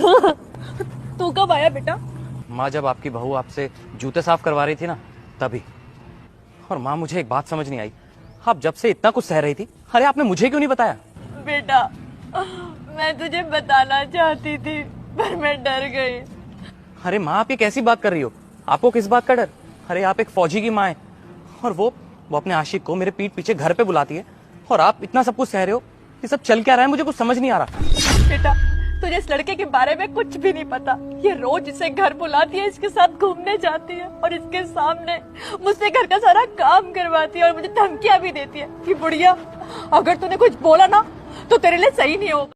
तू कब आया बेटा? माँ, जब आपकी बहू आपसे जूते साफ करवा रही थी ना, तभी। और माँ, मुझे एक बात समझ नहीं आई, आप जब से इतना कुछ सह रही थी, अरे आपने मुझे क्यों नहीं बताया? बेटा, मैं तुझे बताना चाहती थी पर मैं डर गई। अरे माँ, आप ये कैसी बात कर रही हो? आपको किस बात का डर? अरे आप एक फौजी की माँ है, और वो अपने आशिक को मेरे पीठ पीछे घर पे बुलाती है, और आप इतना सब कुछ सह रहे हो। ये सब चल क्या रहा है, मुझे कुछ समझ नहीं आ रहा। बेटा, तुझे इस लड़के के बारे में कुछ भी नहीं पता। ये रोज इसे घर बुलाती है, इसके साथ घूमने जाती है और इसके सामने मुझसे घर का सारा काम करवाती है और मुझे धमकियां भी देती है कि बुढ़िया, अगर तूने कुछ बोला ना तो तेरे लिए सही नहीं होगा।